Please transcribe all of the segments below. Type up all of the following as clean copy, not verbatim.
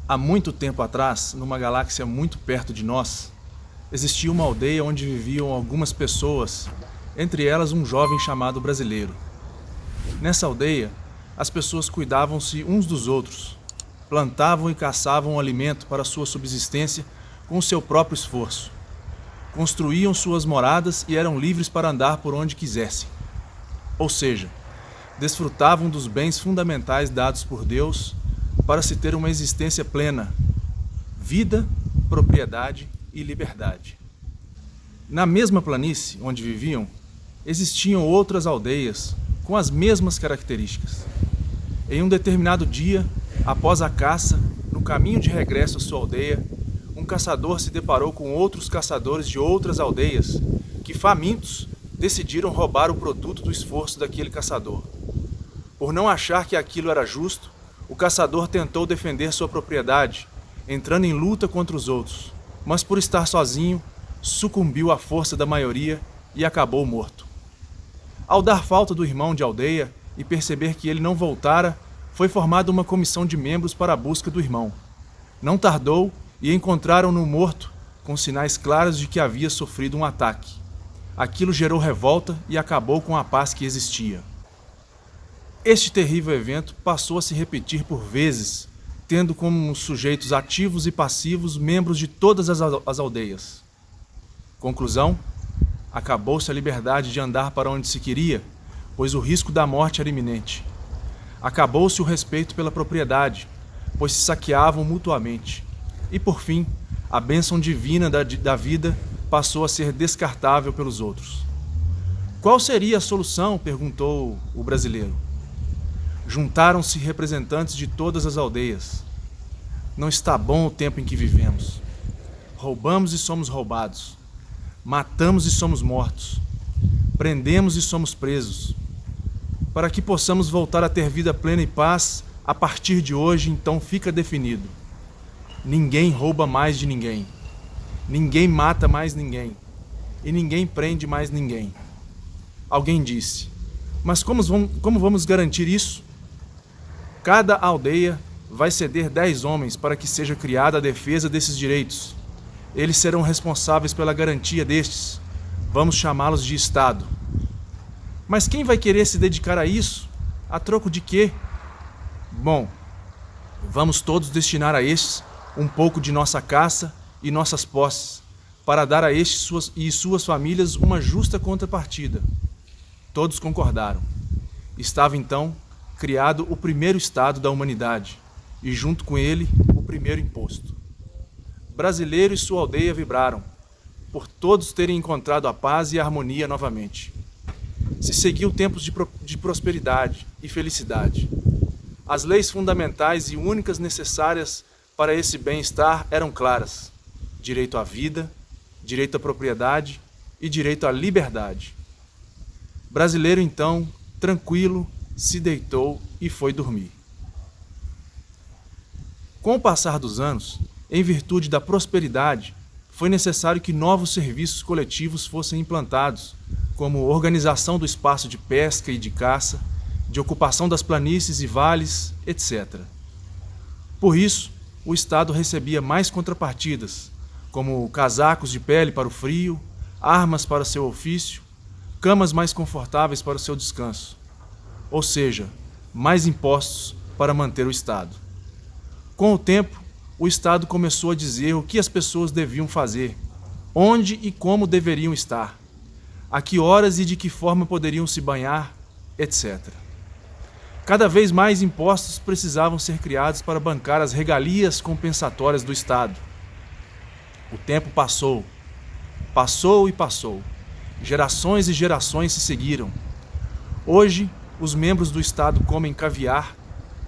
Há muito tempo atrás, numa galáxia muito perto de nós, existia uma aldeia onde viviam algumas pessoas, entre elas um jovem chamado Brasileiro. Nessa aldeia, as pessoas cuidavam-se uns dos outros, plantavam e caçavam alimento para sua subsistência com o seu próprio esforço. Construíam suas moradas e eram livres para andar por onde quisessem. Ou seja, desfrutavam dos bens fundamentais dados por Deus para se ter uma existência plena, vida, propriedade e liberdade. Na mesma planície onde viviam, existiam outras aldeias com as mesmas características. Em um determinado dia, após a caça, no caminho de regresso à sua aldeia, um caçador se deparou com outros caçadores de outras aldeias que, famintos, decidiram roubar o produto do esforço daquele caçador. Por não achar que aquilo era justo, o caçador tentou defender sua propriedade, entrando em luta contra os outros, mas por estar sozinho, sucumbiu à força da maioria e acabou morto. Ao dar falta do irmão de aldeia e perceber que ele não voltara, foi formada uma comissão de membros para a busca do irmão. Não tardou e encontraram-no morto, com sinais claros de que havia sofrido um ataque. Aquilo gerou revolta e acabou com a paz que existia. Este terrível evento passou a se repetir por vezes, tendo como sujeitos ativos e passivos membros de todas as aldeias. Conclusão: acabou-se a liberdade de andar para onde se queria, pois o risco da morte era iminente. Acabou-se o respeito pela propriedade, pois se saqueavam mutuamente. E por fim, a bênção divina da vida passou a ser descartável pelos outros. Qual seria a solução? Perguntou o brasileiro. Juntaram-se representantes de todas as aldeias. Não está bom o tempo em que vivemos. Roubamos e somos roubados. Matamos e somos mortos. Prendemos e somos presos. Para que possamos voltar a ter vida plena e paz, a partir de hoje, então, fica definido: ninguém rouba mais de ninguém. Ninguém mata mais ninguém. E ninguém prende mais ninguém. Alguém disse: mas como vamos garantir isso? Cada aldeia vai ceder 10 homens para que seja criada a defesa desses direitos. Eles serão responsáveis pela garantia destes. Vamos chamá-los de Estado. Mas quem vai querer se dedicar a isso? A troco de quê? Bom, vamos todos destinar a estes um pouco de nossa caça e nossas posses, para dar a estes e suas famílias uma justa contrapartida. Todos concordaram. Estava então criado o primeiro Estado da humanidade, e junto com ele o primeiro imposto. Brasileiro e sua aldeia vibraram, por todos terem encontrado a paz e a harmonia novamente. Se seguiu tempos de prosperidade e felicidade. As leis fundamentais e únicas necessárias para esse bem-estar eram claras: direito à vida, direito à propriedade e direito à liberdade. Brasileiro, então, tranquilo, se deitou e foi dormir. Com o passar dos anos, em virtude da prosperidade, foi necessário que novos serviços coletivos fossem implantados, como organização do espaço de pesca e de caça, de ocupação das planícies e vales, etc. Por isso, o Estado recebia mais contrapartidas, como casacos de pele para o frio, armas para seu ofício, camas mais confortáveis para o seu descanso. Ou seja, mais impostos para manter o Estado. Com o tempo, o Estado começou a dizer o que as pessoas deviam fazer, onde e como deveriam estar, a que horas e de que forma poderiam se banhar, etc. Cada vez mais impostos precisavam ser criados para bancar as regalias compensatórias do Estado. O tempo passou, passou e passou. Gerações e gerações se seguiram. Hoje, os membros do Estado comem caviar,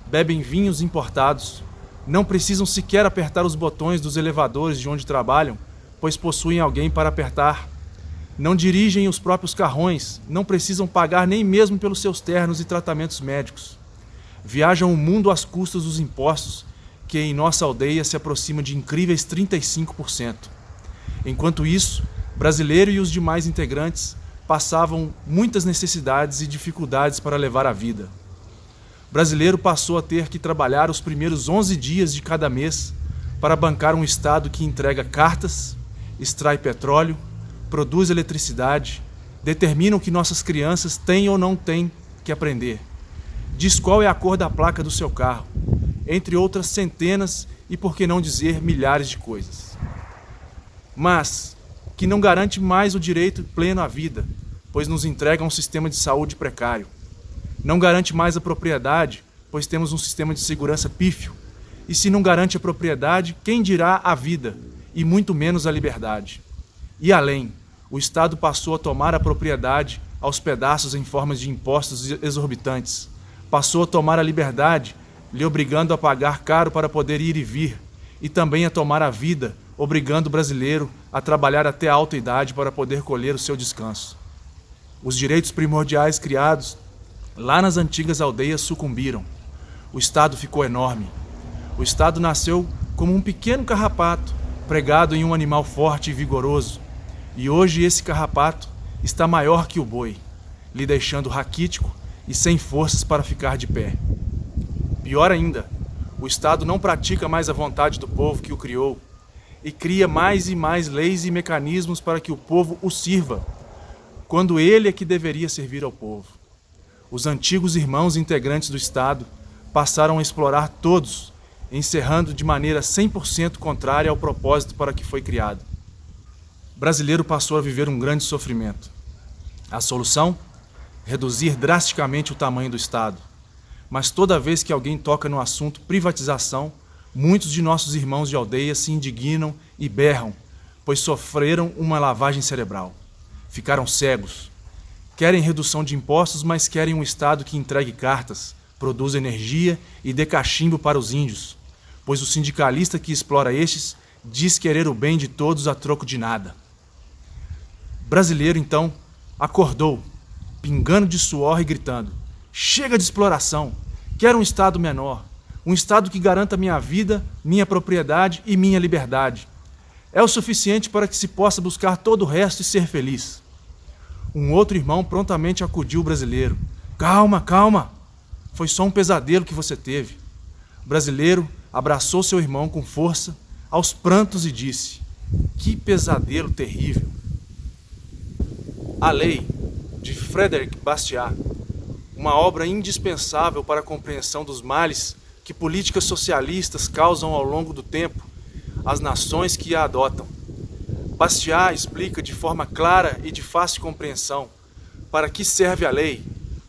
bebem vinhos importados, não precisam sequer apertar os botões dos elevadores de onde trabalham, pois possuem alguém para apertar. Não dirigem os próprios carrões, não precisam pagar nem mesmo pelos seus ternos e tratamentos médicos. Viajam o mundo às custas dos impostos, que em nossa aldeia se aproxima de incríveis 35%. Enquanto isso, Brasileiro e os demais integrantes passavam muitas necessidades e dificuldades para levar a vida. O brasileiro passou a ter que trabalhar os primeiros 11 dias de cada mês para bancar um Estado que entrega cartas, extrai petróleo, produz eletricidade, determina o que nossas crianças têm ou não têm que aprender, diz qual é a cor da placa do seu carro, entre outras centenas e, por que não dizer, milhares de coisas. Mas que não garante mais o direito pleno à vida, pois nos entrega um sistema de saúde precário. Não garante mais a propriedade, pois temos um sistema de segurança pífio. E se não garante a propriedade, quem dirá a vida, e muito menos a liberdade? E além, o Estado passou a tomar a propriedade aos pedaços em formas de impostos exorbitantes. Passou a tomar a liberdade, lhe obrigando a pagar caro para poder ir e vir, e também a tomar a vida, obrigando o brasileiro a trabalhar até a alta idade para poder colher o seu descanso. Os direitos primordiais criados lá nas antigas aldeias sucumbiram. O Estado ficou enorme. O Estado nasceu como um pequeno carrapato pregado em um animal forte e vigoroso. E hoje esse carrapato está maior que o boi, lhe deixando raquítico e sem forças para ficar de pé. Pior ainda, o Estado não pratica mais a vontade do povo que o criou e cria mais e mais leis e mecanismos para que o povo o sirva, quando ele é que deveria servir ao povo. Os antigos irmãos integrantes do Estado passaram a explorar todos, encerrando de maneira 100% contrária ao propósito para que foi criado. O brasileiro passou a viver um grande sofrimento. A solução? Reduzir drasticamente o tamanho do Estado. Mas toda vez que alguém toca no assunto privatização, muitos de nossos irmãos de aldeia se indignam e berram, pois sofreram uma lavagem cerebral. Ficaram cegos. Querem redução de impostos, mas querem um Estado que entregue cartas, produza energia e dê cachimbo para os índios, pois o sindicalista que explora estes diz querer o bem de todos a troco de nada. O brasileiro, então, acordou, pingando de suor e gritando: chega de exploração, quero um Estado menor, um Estado que garanta minha vida, minha propriedade e minha liberdade. É o suficiente para que se possa buscar todo o resto e ser feliz. Um outro irmão prontamente acudiu o brasileiro: calma, calma, foi só um pesadelo que você teve. O brasileiro abraçou seu irmão com força, aos prantos, e disse: que pesadelo terrível. A Lei, de Frédéric Bastiat, uma obra indispensável para a compreensão dos males que políticas socialistas causam ao longo do tempo às nações que a adotam. Bastiat explica de forma clara e de fácil compreensão para que serve a lei,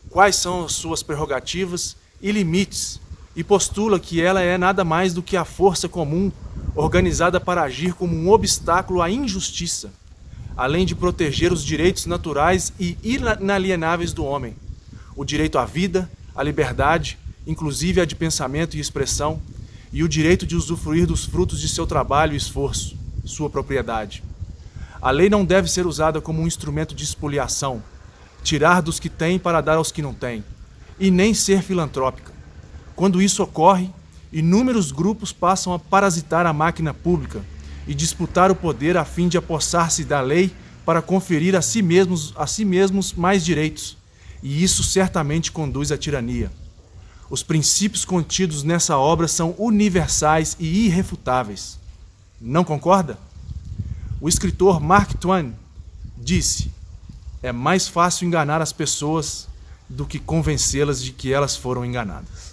quais são as suas prerrogativas e limites, e postula que ela é nada mais do que a força comum organizada para agir como um obstáculo à injustiça, além de proteger os direitos naturais e inalienáveis do homem, o direito à vida, à liberdade, inclusive a de pensamento e expressão, e o direito de usufruir dos frutos de seu trabalho e esforço, sua propriedade. A lei não deve ser usada como um instrumento de espoliação, tirar dos que têm para dar aos que não têm, e nem ser filantrópica. Quando isso ocorre, inúmeros grupos passam a parasitar a máquina pública e disputar o poder a fim de apossar-se da lei para conferir a si mesmos mais direitos, e isso certamente conduz à tirania. Os princípios contidos nessa obra são universais e irrefutáveis. Não concorda? O escritor Mark Twain disse: é mais fácil enganar as pessoas do que convencê-las de que elas foram enganadas.